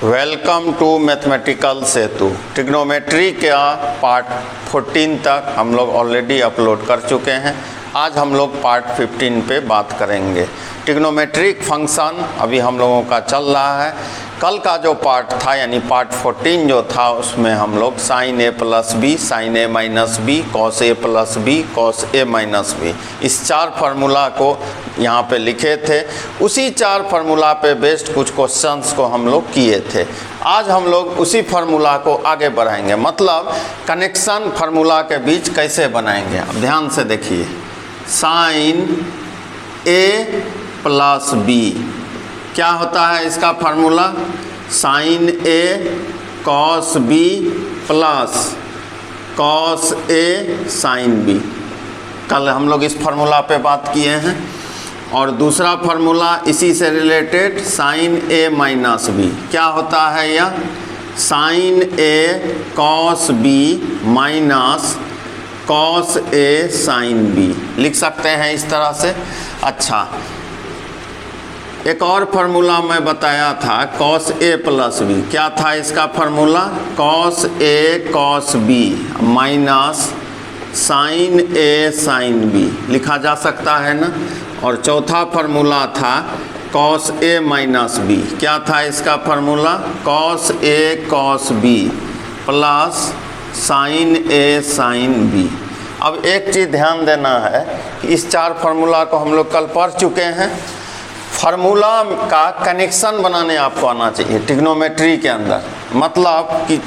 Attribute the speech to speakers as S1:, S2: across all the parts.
S1: Welcome to mathematical Setu. Trigonometry का part 14 तक हम लोग ऑलरेडी अपलोड कर चुके हैं। आज हम लोग पार्ट 15 पे बात करेंगे। ट्रिग्नोमेट्रिक फंक्शन अभी हम लोगों का चल रहा है। कल का जो पार्ट था यानी पार्ट 14 जो था उसमें हम लोग sign A plus B, sine A minus B, cos A plus B, cos A minus B, इस 4 फार्मूला को यहाँ पे लिखे थे। उसी 4 फार्मूला पे बेस्ड कुछ क्वेश्चंस को हम लोग किए थे। आज हम लोग उसी फार्मूला को आगे बढ़ाएंगे, मतलब कनेक्शन फार्मूला के बीच कैसे बनाएंगे। अब ध्यान से देखिए, साइन ए प्लस बी क्या होता है इसका formula, sign A cos B plus cos A sine B. कल हम लोग इस फार्मूला पे बात किए हैं। और दूसरा फार्मूला इसी से related, sign A minus B क्या होता है, यह sign A cos B minus cos A sine B लिख सकते हैं इस तरह से। अच्छा, एक और फार्मूला मैं बताया था, कॉस ए प्लस बी क्या था इसका formula, cos A cos B minus sine A sine B लिखा जा सकता है ना। और चौथा फार्मूला था कॉस ए माइनस बी क्या था इसका formula, cos A cos B plus sign A sine B. अब एक चीज़ ध्यान देना है कि इस 4 फार्मूला को हम लोग कल पढ़ चुके हैं। फार्मूला का कनेक्शन बनाने आपको आना चाहिए ट्रिग्नोमेट्री के अंदर, मतलब कि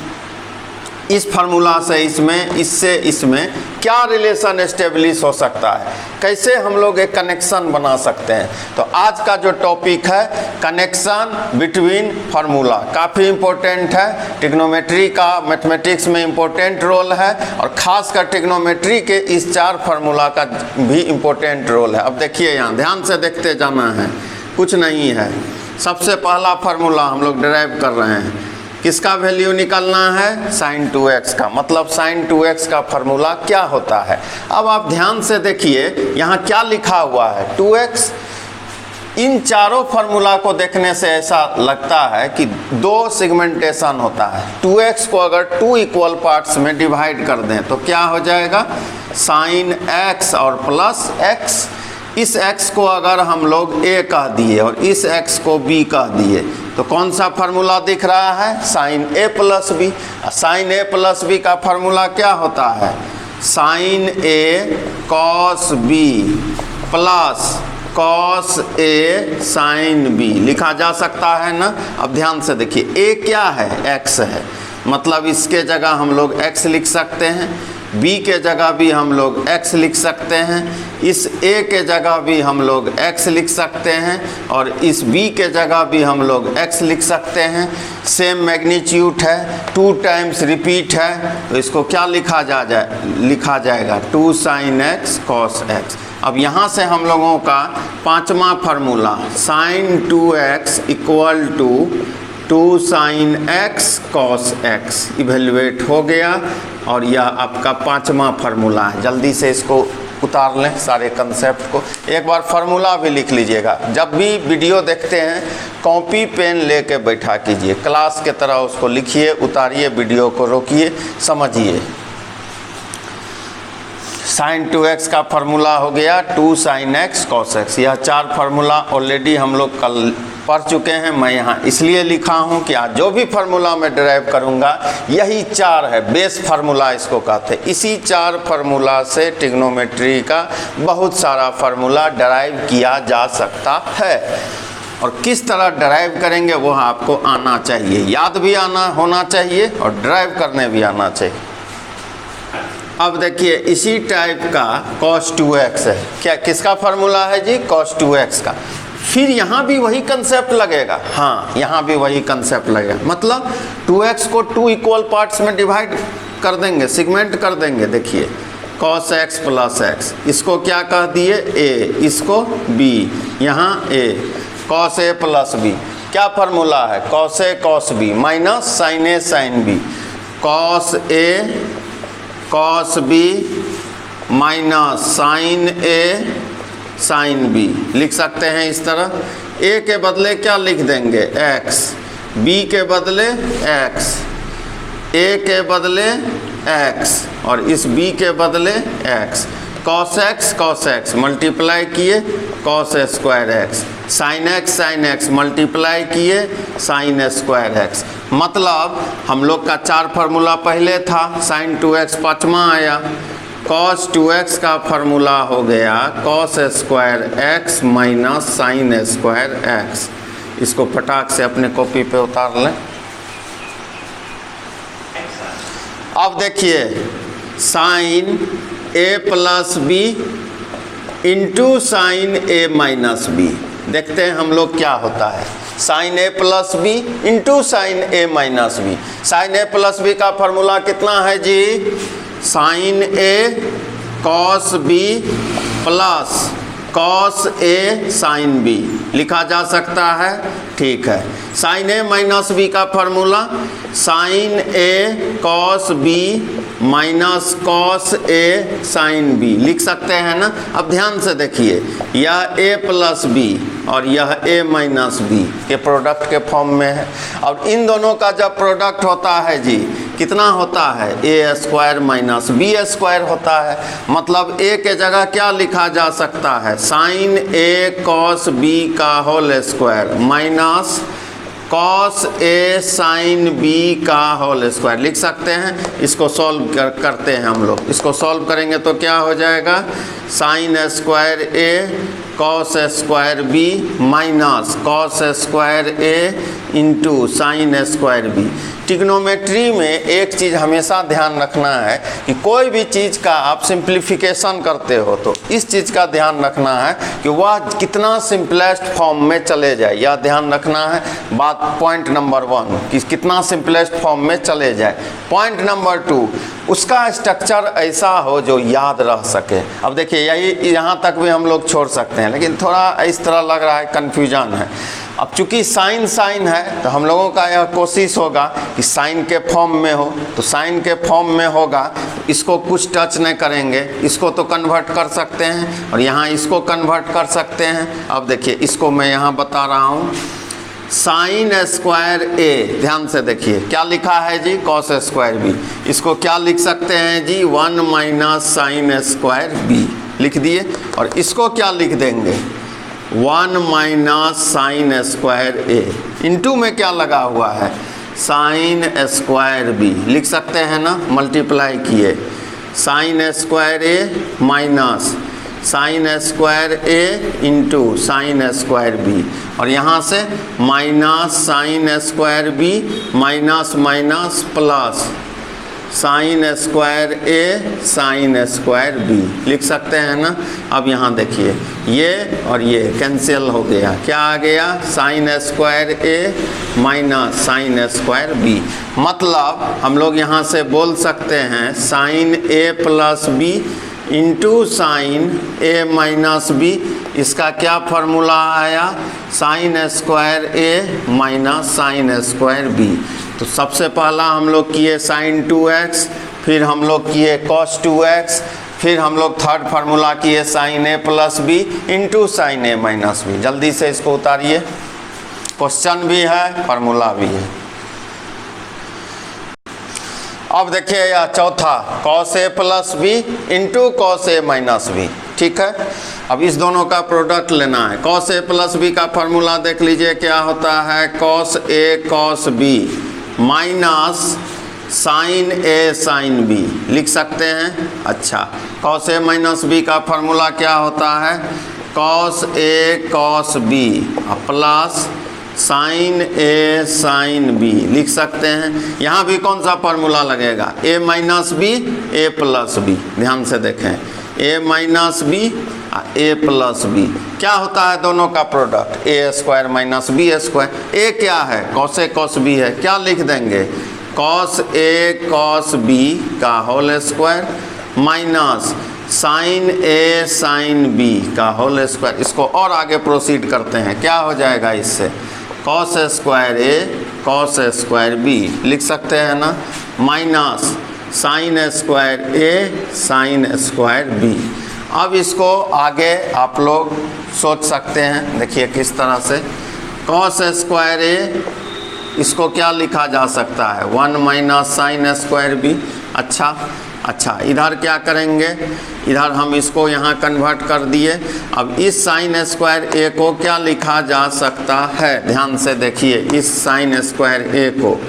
S1: इस फार्मूला से इसमें, इससे इसमें क्या रिलेशन एस्टेब्लिश हो सकता है, कैसे हम लोग एक कनेक्शन बना सकते हैं। तो आज का जो टॉपिक है कनेक्शन बिटवीन फार्मूला, काफ़ी इम्पोर्टेंट है। ट्रिग्नोमेट्री का मैथमेटिक्स में इम्पोर्टेंट रोल है और ख़ासकर ट्रिग्नोमेट्री के इस 4 फार्मूला का भी इम्पोर्टेंट रोल है। अब देखिए, यहाँ ध्यान से देखते जाना है, कुछ नहीं है। सबसे पहला फार्मूला हम लोग डिराइव कर रहे हैं, किसका वैल्यू निकालना है, साइन 2x का, मतलब साइन 2x का फार्मूला क्या होता है। अब आप ध्यान से देखिए यहाँ क्या लिखा हुआ है, 2x। इन चारों फार्मूला को देखने से ऐसा लगता है कि 2 सेगमेंटेशन होता है। 2x को अगर 2 इक्वल पार्ट्स में डिवाइड कर दें तो क्या हो जाएगा, साइन x और प्लस x। इस x को अगर हम लोग a कह दिए और इस x को b कह दिए तो कौन सा फार्मूला दिख रहा है, sine a plus B. Sine a plus B का फार्मूला क्या होता है, sine a cos b plus cos a sine b लिखा जा सकता है ना। अब ध्यान से देखिए, a क्या है, x है, मतलब इसके जगह हम लोग x लिख सकते हैं, b के जगह भी हम लोग x लिख सकते हैं, इस a के जगह भी हम लोग x लिख सकते हैं और इस b के जगह भी हम लोग x लिख सकते हैं। सेम मैग्नीट्यूड है, 2 टाइम्स रिपीट है, तो इसको क्या लिखा जाएगा 2 साइन x कॉस x। अब यहाँ से हम लोगों का 5वां formula, sine 2x equal to 2 sine x cos x evaluate हो गया और यह आपका 5वां फार्मूला है। जल्दी से इसको उतार लें सारे कंसेप्ट को। एक बार फार्मूला भी लिख लीजिएगा, जब भी वीडियो देखते हैं कॉपी पेन लेके बैठा कीजिए, क्लास के तरह उसको लिखिए, उतारिए, वीडियो को रोकिए, समझिए। साइन 2x का फार्मूला हो गया 2 साइन x कॉस x। यह 4 फार्मूला ऑलरेडी हम लोग कल पढ़ चुके हैं। मैं यहाँ इसलिए लिखा हूँ कि आज जो भी फार्मूला मैं डिराइव करूँगा यही 4 है, बेस फार्मूला इसको कहते हैं। इसी 4 फार्मूला से ट्रिग्नोमेट्री का बहुत सारा फार्मूला डिराइव किया जा सकता है। और किस तरह डिराइव करेंगे वो आपको आना चाहिए, याद भी होना चाहिए और डिराइव करने भी आना चाहिए। अब देखिए, इसी टाइप का cos 2x है, क्या किसका फार्मूला है जी, cos 2x का। फिर यहाँ भी वही कंसेप्ट लगेगा, हाँ यहाँ भी वही कंसेप्ट लगेगा, मतलब 2x को 2 इक्वल पार्ट्स में डिवाइड कर देंगे, सेगमेंट कर देंगे। देखिए cos x प्लस x, इसको क्या कह दिए a, इसको b, यहाँ a, cos a plus b क्या फार्मूला है, cos a cos b minus sine a sine b, cos a cos B minus sine A sine B लिख सकते हैं इस तरह। ए के बदले क्या लिख देंगे x, बी के बदले x, a के बदले x और इस b के बदले x, cos x मल्टीप्लाई किए cos square x, sin x multiply किए sin स्क्वायर x। मतलब हम लोग का 4 फार्मूला पहले था, sin 2x 5वां आया, cos 2x का फार्मूला हो गया cos square x minus sin square x। इसको फटाक से अपने कॉपी पे उतार लें। अब देखिए sine a plus B into sine a minus B, देखते हैं हम लोग क्या होता है। Sine a plus B into sine a minus B. Sine a plus B का फार्मूला कितना है जी? Sine a cos b plus cos a sine b लिखा जा सकता है, ठीक है। साइन a माइनस बी का formula sine a cos b minus cos a sine b लिख सकते हैं ना। अब ध्यान से देखिए, यह a प्लस बी और यह a माइनस बी के प्रोडक्ट के फॉर्म में है। और इन दोनों का जब प्रोडक्ट होता है जी, कितना होता है? a square minus b square होता है। मतलब a के जगह क्या लिखा जा सकता है? साइन a कॉस b का whole square minus cos a sine b का होल स्क्वायर लिख सकते हैं। इसको सॉल्व करते हैं हम लोग। इसको सॉल्व करेंगे तो क्या हो जाएगा? Sine square a cos square b minus cos square a into sine square b। Trigonometry में एक चीज़ हमेशा ध्यान रखना है कि कोई भी चीज़ का आप सिंप्लीफिकेशन करते हो तो इस चीज़ का ध्यान रखना है कि वह कितना सिंपलेस्ट फॉर्म में चले जाए। यह ध्यान रखना है बात, पॉइंट नंबर 1 कि कितना सिंपलेस्ट फॉर्म में चले जाए। पॉइंट नंबर 2, उसका स्ट्रक्चर ऐसा हो जो याद रह सके। अब देखिए यही यहाँ तक भी हम लोग छोड़ सकते हैं, लेकिन थोड़ा इस तरह लग रहा है कन्फ्यूजन है। अब चूंकि साइन साइन है तो हम लोगों का यह कोशिश होगा कि साइन के फॉर्म में हो, तो साइन के फॉर्म में होगा तो इसको कुछ टच नहीं करेंगे, इसको तो कन्वर्ट कर सकते हैं और यहाँ इसको कन्वर्ट कर सकते हैं। अब देखिए इसको मैं यहाँ बता रहा हूँ, साइन स्क्वायर a, ध्यान से देखिए क्या लिखा है जी? Cos square b। इसको क्या लिख सकते हैं जी? 1 माइनस साइन स्क्वायर b लिख दिए। और इसको क्या लिख देंगे? 1 minus sine square a। Into में क्या लगा हुआ है? साइन स्क्वायर b लिख सकते हैं ना, मल्टीप्लाई किए sign square a minus sine square a into sine square b। और यहाँ से minus sine square b minus minus plus sign square a sign square b लिख सकते हैं ना। अब यहाँ देखिए ये और ये कैंसिल हो गया, क्या आ गया? Sine square a minus sine square b। मतलब हम लोग यहाँ से बोल सकते हैं sine a plus b into sine a minus b। इसका क्या फार्मूला आया? Sine square a minus sine square b। तो सबसे पहला हम लोग किए साइन 2x, फिर हम लोग किए cos 2x, फिर हम लोग थर्ड फार्मूला किए sine a plus B into sine a minus B. जल्दी से इसको उतारिए, क्वेश्चन भी है फार्मूला भी है। अब देखिए यह चौथा cos a plus B into cos a minus B, ठीक है। अब इस दोनों का प्रोडक्ट लेना है। cos a प्लस बी का फार्मूला देख लीजिए क्या होता है? cos a cos b minus sine a sine b लिख सकते हैं। अच्छा, cos a माइनस b का फार्मूला क्या होता है? cos a cos b plus sine a sine b लिख सकते हैं। यहाँ भी कौन सा फार्मूला लगेगा? a minus B a plus B. ध्यान से देखें, a minus B a plus B क्या होता है? दोनों का product a square minus b square. a क्या है? cos a cos b है, क्या लिख देंगे? cos a cos b का whole square minus sine a sine b का होल स्क्वायर। इसको और आगे प्रोसीड करते हैं, क्या हो जाएगा इससे? cos square a cos square b लिख सकते हैं ना, minus sine square a sign square b। अब इसको आगे आप लोग सोच सकते हैं, देखिए किस तरह से। cos स्क्वायर a इसको क्या लिखा जा सकता है, 1 माइनस साइन स्क्वायर बी। अच्छा, इधर क्या करेंगे, इधर हम इसको यहाँ कन्वर्ट कर दिए। अब इस साइन स्क्वायर ए को क्या लिखा जा सकता है, ध्यान से देखिए, इस साइन स्क्वायर ए को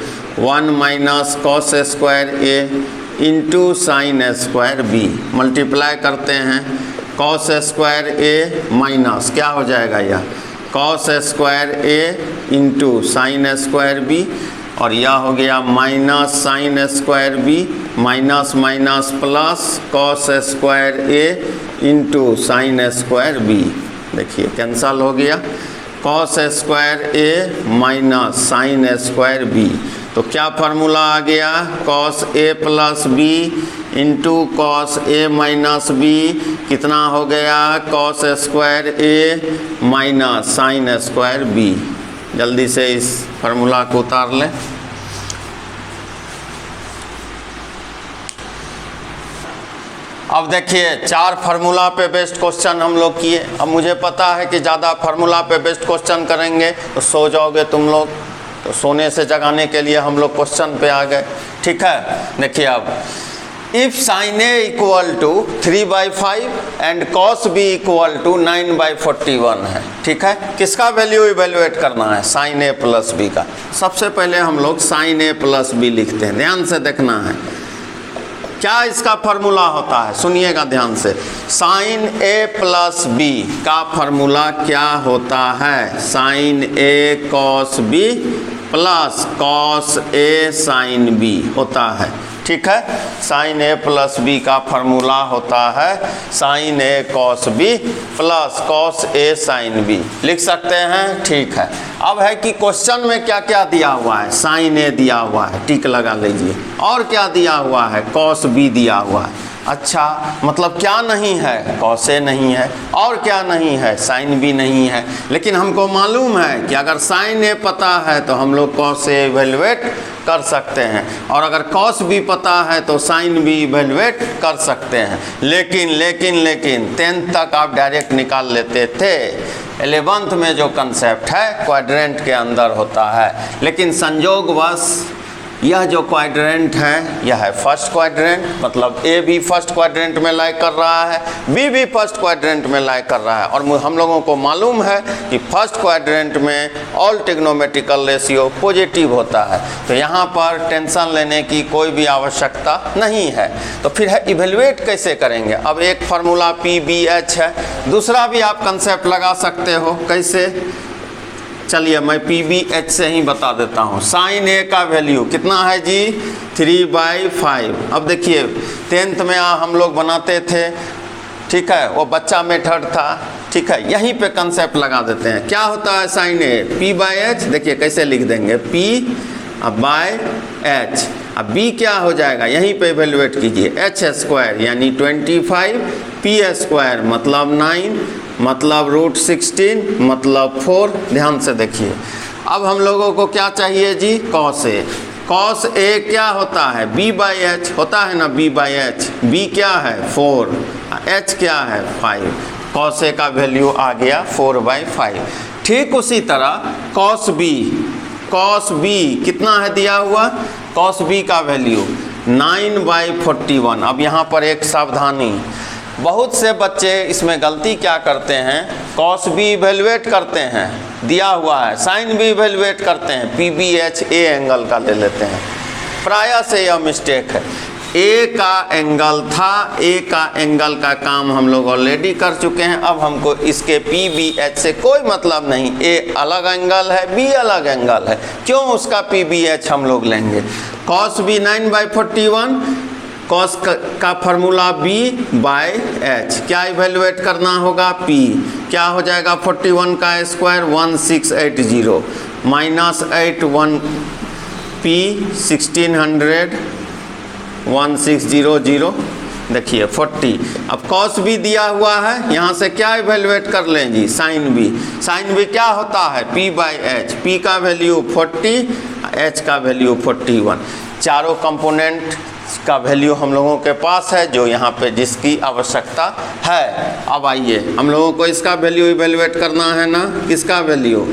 S1: 1 minus cos square A into sine square B, multiply करते हैं कॉस स्क्वायर ए माइनस क्या हो जाएगा यह cos square A into sine square B, और यह हो गया minus sine square B minus minus plus cos square A into sine square B. देखिए कैंसल हो गया, cos square A minus sine square B, तो क्या फार्मूला आ गया, cos A plus B into cos A minus B, कितना हो गया, cos square A minus sine square B. जल्दी से इस फार्मूला को उतार लें। अब देखिए 4 फार्मूला पे बेस्ड क्वेश्चन हम लोग किए। अब मुझे पता है कि ज़्यादा फार्मूला पे बेस्ड क्वेश्चन करेंगे तो सो जाओगे तुम लोग, तो सोने से जगाने के लिए हम लोग क्वेश्चन पे आ गए। ठीक है, देखिए अब if sine A equal to 3/5 and cos B equal to 9/41 है। ठीक है, किसका वैल्यू इवेल्युएट करना है, साइन ए प्लस बी का। सबसे पहले हम लोग साइन ए प्लस बी लिखते हैं, ध्यान से देखना है क्या इसका फार्मूला होता है, सुनिएगा ध्यान से। साइन ए प्लस बी का फार्मूला क्या होता है, sign A cos B plus cos A sine B होता है। ठीक है, साइन ए प्लस बी का फार्मूला होता है sign A cos B plus cos A sine B, लिख सकते हैं। ठीक है, अब है कि क्वेश्चन में क्या क्या दिया हुआ है, साइन ए दिया हुआ है, टिक लगा लीजिए, और क्या दिया हुआ है, कॉस बी दिया हुआ है। अच्छा, मतलब क्या नहीं है, कॉस ए नहीं है, और क्या नहीं है, साइन बी नहीं है। लेकिन हमको मालूम है कि अगर साइन ए पता है तो हम लोग कॉस ए इवेल्युएट कर सकते हैं, और अगर कॉस बी पता है तो साइन बी इवेल्युएट कर सकते हैं। लेकिन 10th तक आप डायरेक्ट निकाल लेते थे। 11th में जो कंसेप्ट है क्वाड्रेंट के अंदर होता है, लेकिन संयोगवश यह जो क्वाड्रेंट है यह है फर्स्ट क्वाड्रेंट, मतलब ए भी फर्स्ट क्वाड्रेंट में लाई कर रहा है, बी भी फर्स्ट क्वाड्रेंट में लाई कर रहा है, और हम लोगों को मालूम है कि फर्स्ट क्वाड्रेंट में ऑल ट्रिग्नोमेट्रिकल रेशियो पॉजिटिव होता है, तो यहाँ पर टेंशन लेने की कोई भी आवश्यकता नहीं है। तो फिर है इवेल्युएट कैसे करेंगे। अब एक फार्मूला पी बी एच है, दूसरा भी आप कंसेप्ट लगा सकते हो, कैसे, चलिए मैं पी बी एच से ही बता देता हूँ। साइन ए का वैल्यू कितना है जी, 3/5। अब देखिए 10th में हम लोग बनाते थे, ठीक है, वो बच्चा मेथड था। ठीक है, यहीं पे कंसेप्ट लगा देते हैं। क्या होता है साइन ए, p/h, देखिए कैसे लिख देंगे, p/h। अब b क्या हो जाएगा, यहीं पे इवेल्युएट कीजिए, h² यानी 25, p² मतलब 9, मतलब √16 मतलब 4। ध्यान से देखिए, अब हम लोगों को क्या चाहिए जी, कॉस ए। कॉस ए क्या होता है, b/h होता है ना, b/h, b क्या है 4, h क्या है 5, कॉस ए का वैल्यू आ गया 4/5। ठीक उसी तरह कॉस बी कितना है दिया हुआ, कॉस बी का वैल्यू 9/41। अब यहाँ पर एक सावधानी, बहुत से बच्चे इसमें गलती क्या करते हैं, कॉस बी इवेल्युएट करते हैं, दिया हुआ है, साइन बी इवेल्युएट करते हैं, P B H A angle का ले लेते हैं। प्रायः से यह मिस्टेक है। ए का एंगल था, ए का एंगल का काम हम लोग ऑलरेडी कर चुके हैं। अब हमको इसके पी बी एच से कोई मतलब नहीं, ए अलग एंगल है, बी अलग एंगल है, क्यों उसका पी बी एच हम लोग लेंगे। कॉस बी 9/41, कॉस का फार्मूला b/h, क्या इवेल्युएट करना होगा, p, क्या हो जाएगा 41 का स्क्वायर 1680 माइनस 8 1 p 1600 1600, देखिए 40। अब कॉस भी दिया हुआ है, यहाँ से क्या इवेल्युएट कर लें जी, साइन बी। साइन बी क्या होता है, p/h, p का वैल्यू 40, h का वैल्यू 41। चारों कंपोनेंट का वैल्यू हम लोगों के पास है, जो यहाँ पे जिसकी आवश्यकता है। अब आइए हम लोगों को इसका वैल्यू इवेल्युएट करना है ना, किसका value,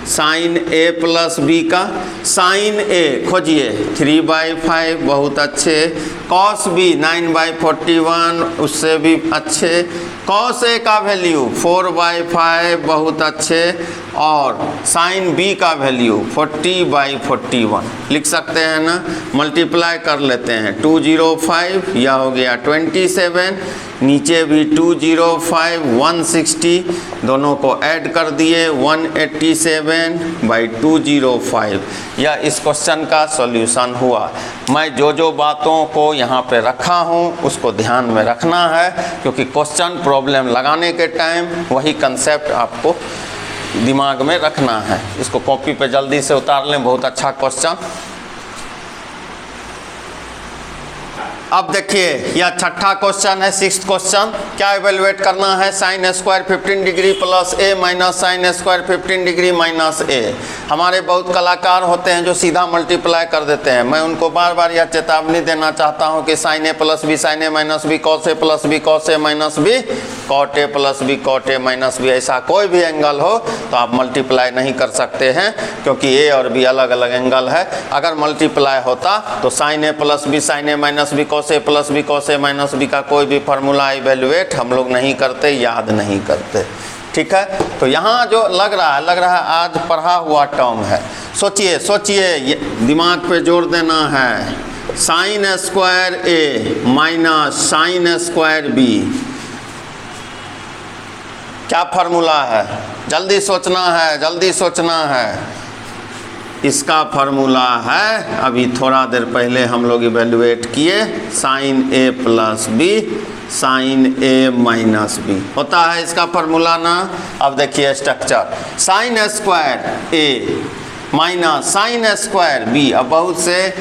S1: sign A plus B का साइन ए खोजिए 3/5 बहुत अच्छे, कॉस बी 9/41 उससे भी अच्छे, कॉस ए का वैल्यू 4/5 बहुत अच्छे, और साइन बी का वैल्यू 40/41 लिख सकते हैं ना। मल्टीप्लाई कर लेते हैं 205, यह हो गया 27, नीचे भी 205 160, दोनों को ऐड कर दिए 187/205। यह इस क्वेश्चन का सॉल्यूशन हुआ। मैं जो बातों को यहाँ पे रखा हूँ उसको ध्यान में रखना है, क्योंकि क्वेश्चन प्रॉब्लम लगाने के टाइम वही कंसेप्ट आपको दिमाग में रखना है। इसको कॉपी पे जल्दी से उतार लें, बहुत अच्छा क्वेश्चन। अब देखिए यह छठा क्वेश्चन है, 6th क्वेश्चन। क्या इवेलुएट करना है? Sine square 15 degree plus A minus sine square 15 degree minus A. हमारे बहुत कलाकार होते हैं जो सीधा मल्टीप्लाई कर देते हैं। मैं उनको बार बार यह चेतावनी देना चाहता हूं कि sine A plus B sine A minus B, cos A plus B cos A minus B, cot A plus B cot A minus B, ऐसा कोई भी एंगल हो तो आप मल्टीप्लाई नहीं कर सकते हैं, क्योंकि ए और बी अलग अलग एंगल है। अगर मल्टीप्लाई होता तो sign A plus B sine A minus B cos A plus B cos A minus B का कोई भी फार्मूला इवेलुएट हम लोग नहीं करते, याद नहीं करते। ठीक है, तो यहाँ जो लग रहा है आज पढ़ा हुआ टर्म है। सोचिए दिमाग पे जोर देना है। Sine square A minus sine square B, क्या फार्मूला है? जल्दी सोचना है। इसका फार्मूला है, अभी थोड़ा देर पहले हम लोग इवेलुएट किए, sign A plus B sine A minus B होता है इसका फार्मूला ना। अब देखिए structure, sine square A minus sine square B. अब बहुत से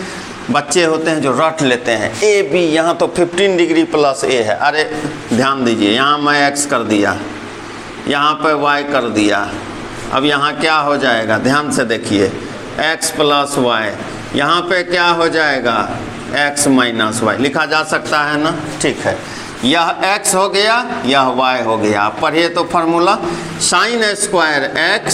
S1: बच्चे होते हैं जो रट लेते हैं ए बी, यहाँ तो 15 डिग्री प्लस ए है। अरे ध्यान दीजिए, यहाँ मैं एक्स कर दिया, यहाँ पे वाई कर दिया, अब यहाँ क्या हो जाएगा? ध्यान से देखिए, x प्लस वाई, यहाँ पे क्या हो जाएगा? x माइनस वाई लिखा जा सकता है ना। ठीक है, यह x हो गया, यह y हो गया। आप पढ़िए तो formula, sine square x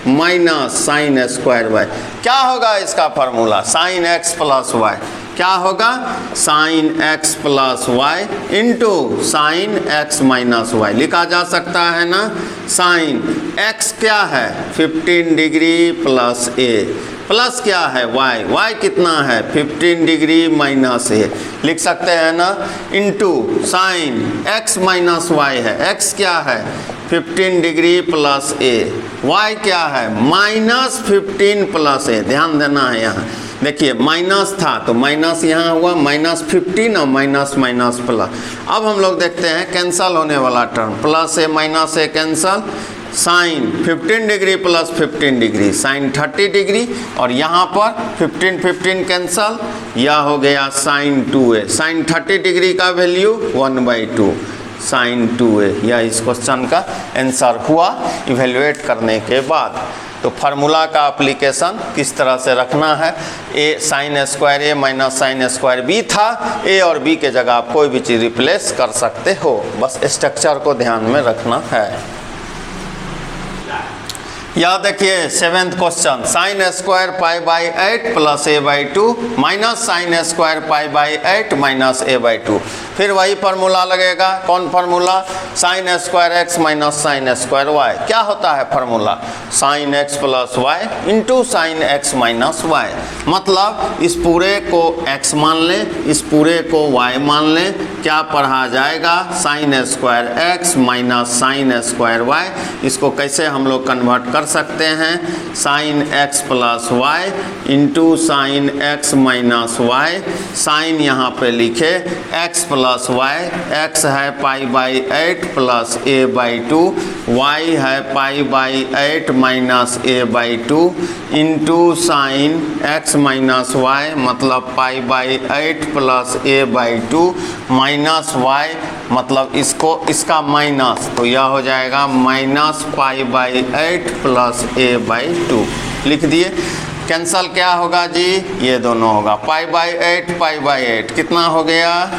S1: minus sine square y। क्या होगा इसका formula? Sine x plus y। क्या होगा? Sine x plus Y into sine x minus Y लिखा जा सकता है ना। साइन x क्या है? 15 डिग्री प्लस a, प्लस क्या है? y कितना है? 15 डिग्री माइनस a लिख सकते हैं ना। Into sine x minus y है, x क्या है? 15 डिग्री प्लस a, y क्या है? Minus 15 plus a। ध्यान देना है, यहाँ देखिए माइनस था तो माइनस यहाँ हुआ माइनस 15 और माइनस माइनस प्लस। अब हम लोग देखते हैं कैंसल होने वाला term, plus A minus A cancel, sine 15 degree plus 15 degree sine 30 degree, और यहाँ पर 15 कैंसल, यह हो गया साइन 2a। साइन 30 डिग्री का वैल्यू 1/2 साइन 2a। यह इस क्वेश्चन का आंसर हुआ इवेलुएट करने के बाद। तो फार्मूला का एप्लीकेशन किस तरह से रखना है? ए sine square A minus sine square B था, ए और बी के जगह आप कोई भी चीज़ रिप्लेस कर सकते हो, बस स्ट्रक्चर को ध्यान में रखना है। यह देखिए 7th question, sine square π/8 plus a/2 minus sine square π/8 minus a/2। फिर वही फार्मूला लगेगा, कौन formula? Sine square x minus sine square y। क्या होता है formula? Sine x plus Y into sine x minus Y. मतलब इस पूरे को x मान लें, इस पूरे को y मान लें, क्या पढ़ा जाएगा? Sine square x minus sine square y। इसको कैसे हम लोग कन्वर्ट कर सकते हैं? Sine x plus Y into sine x minus Y. Sine यहाँ पे लिखे x प्लस वाई, x है π/8 प्लस a/2, y है π/8 minus a/2 into sine x minus Y, मतलब π/8 प्लस a/2 माइनस y, मतलब इसका माइनस, तो यह हो जाएगा माइनस π/8 प्लस a/2 लिख दिए। कैंसल क्या होगा जी? ये दोनों होगा, π/8 कितना हो गया?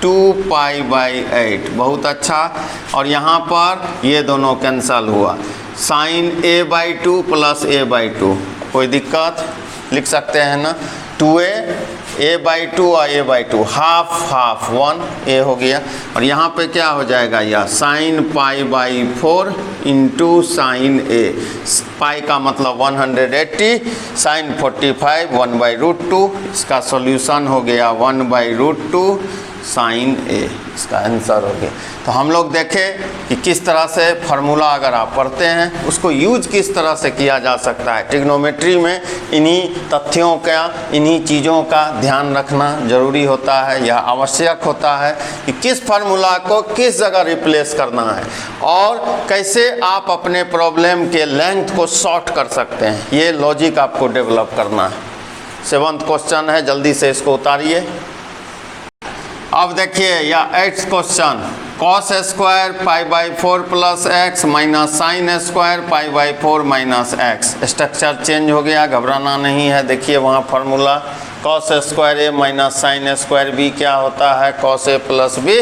S1: 2π/8। बहुत अच्छा, और यहाँ पर ये दोनों कैंसल हुआ। साइन a/2 प्लस a/2, कोई दिक्कत? लिख सकते हैं ना, 2a/2 और a/2 हाफ 1 a हो गया। और यहाँ पे क्या हो जाएगा, यह साइन π/4 इंटू साइन a, पाई का मतलब 180, साइन 45 1/√2, इसका सॉल्यूशन हो गया 1/√2 साइन a, इसका आंसर हो गया। तो हम लोग देखें कि किस तरह से फार्मूला अगर आप पढ़ते हैं उसको यूज किस तरह से किया जा सकता है। ट्रिग्नोमेट्री में इन्हीं तथ्यों का, इन्हीं चीज़ों का ध्यान रखना ज़रूरी होता है, यह आवश्यक होता है कि किस फार्मूला को किस जगह रिप्लेस करना है और कैसे आप अपने प्रॉब्लम के लेंथ को शॉर्ट कर सकते हैं। ये लॉजिक आपको डेवलप करना है। 7th क्वेश्चन है, जल्दी से इसको उतारिए। अब देखिए या 8th question, cos square π/4 plus X minus sine square π/4 minus X. Structure change हो गया, घबराना नहीं है। देखिए वहाँ formula cos square a minus sine square b क्या होता है, cos a plus b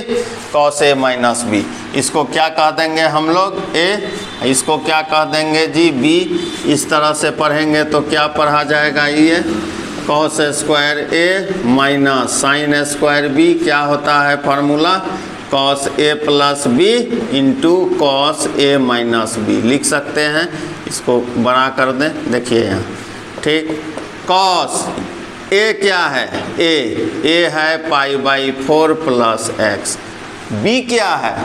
S1: cos a minus b। इसको क्या कह देंगे हम लोग, a, इसको क्या कह देंगे जी b। इस तरह से पढ़ेंगे तो क्या पढ़ा जाएगा, ये cos square a minus sine square b क्या होता है formula, cos a plus b into cos a minus b। लिख सकते हैं, इसको बड़ा कर दें, देखिए यहाँ, ठीक। cos a क्या है, a है π/4 प्लस एक्स, b क्या है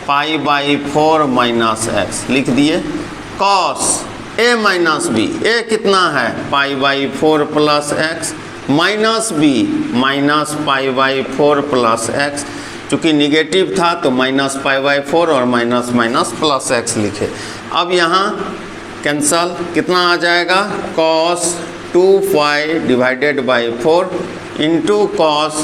S1: π/4 माइनस एक्स, लिख दिए। cos a minus B, a कितना है π/4 plus X, minus b minus π/4 plus X, चूँकि निगेटिव था तो माइनस π/4 और माइनस माइनस प्लस एक्स लिखे। अब यहाँ कैंसल, कितना आ जाएगा, cos 2π divided by 4 into cos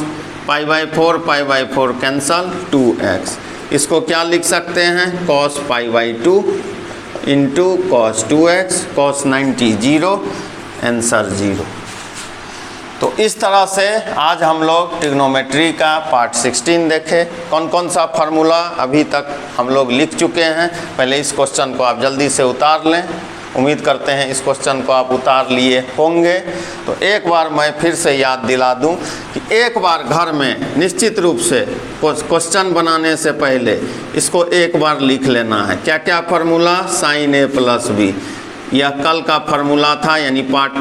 S1: π/4 cancel 2x। इसको क्या लिख सकते हैं, cos π/2 into cos 2x, cos 90 0, answer 0। तो इस तरह से आज हम लोग ट्रिग्नोमेट्री का पार्ट 16 देखे। कौन कौन सा फार्मूला अभी तक हम लोग लिख चुके हैं। पहले इस क्वेश्चन को आप जल्दी से उतार लें, उम्मीद करते हैं इस क्वेश्चन को आप उतार लिए होंगे। तो एक बार मैं फिर से याद दिला दूं कि एक बार घर में निश्चित रूप से क्वेश्चन बनाने से पहले इसको एक बार लिख लेना है। क्या क्या formula, sine a plus B, यह कल का फार्मूला था, यानी पार्ट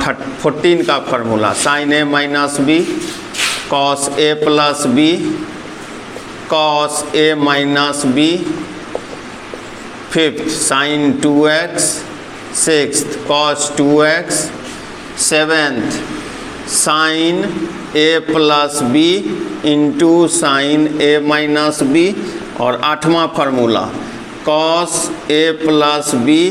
S1: 14 का formula, sine a minus B, cos a plus B, cos a minus B, 5th sine 2x, 6th cos 2x, 7th sine a plus B into sine a minus B, और 8वां formula cos a plus B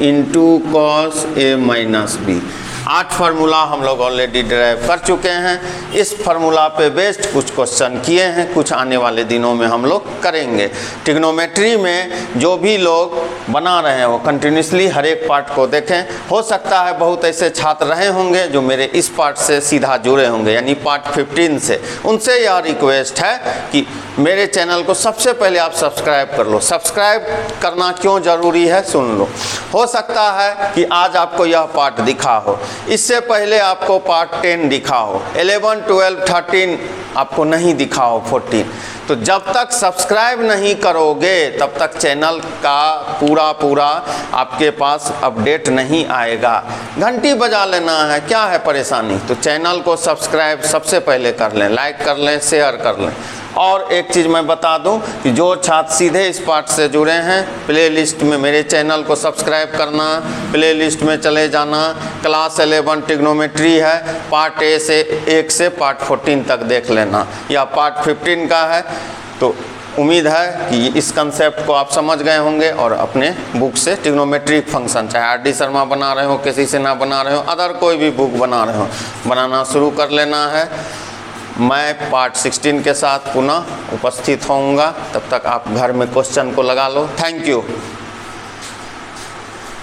S1: into cos a minus B. 8 formula हम लोग already drive कर चुके हैं। इस formula पे based कुछ क्वेश्चन किए हैं, कुछ आने वाले दिनों में हम लोग करेंगे। ट्रिग्नोमेट्री में जो भी लोग बना रहे हैं वो कंटिन्यूसली हर एक पार्ट को देखें। हो सकता है बहुत ऐसे छात्र रहे होंगे जो मेरे इस पार्ट से सीधा जुड़े होंगे, यानी पार्ट 15 से। उनसे यह रिक्वेस्ट है कि मेरे चैनल को सबसे पहले आप सब्सक्राइब कर लो। सब्सक्राइब करना क्यों ज़रूरी है सुन लो। हो सकता है कि आज आपको यह पार्ट दिखा हो, इससे पहले आपको पार्ट 10 दिखा हो, 11, 12, 13 आपको नहीं दिखा हो, 14। तो जब तक सब्सक्राइब नहीं करोगे तब तक चैनल का पूरा आपके पास अपडेट नहीं आएगा। घंटी बजा लेना है, क्या है परेशानी। तो चैनल को सब्सक्राइब सबसे पहले कर लें, लाइक कर लें, शेयर कर लें। और एक चीज़ मैं बता दूं कि जो छात्र सीधे इस पार्ट से जुड़े हैं, प्लेलिस्ट में मेरे चैनल को सब्सक्राइब करना, प्लेलिस्ट में चले जाना, क्लास 11 ट्रिग्नोमेट्री है, पार्ट 1 से पार्ट 14 तक देख लेना, या पार्ट 15 का है। तो उम्मीद है कि इस कंसेप्ट को आप समझ गए होंगे और अपने बुक से ट्रिग्नोमेट्रिक फंक्शन, चाहे आर डी शर्मा बना रहे हो, किसी से ना बना रहे हो, अदर कोई भी बुक बना रहे हो, बनाना शुरू कर लेना है। मैं पार्ट 16 के साथ पुनः उपस्थित होऊंगा, तब तक आप घर में क्वेश्चन को लगा लो। Thank you.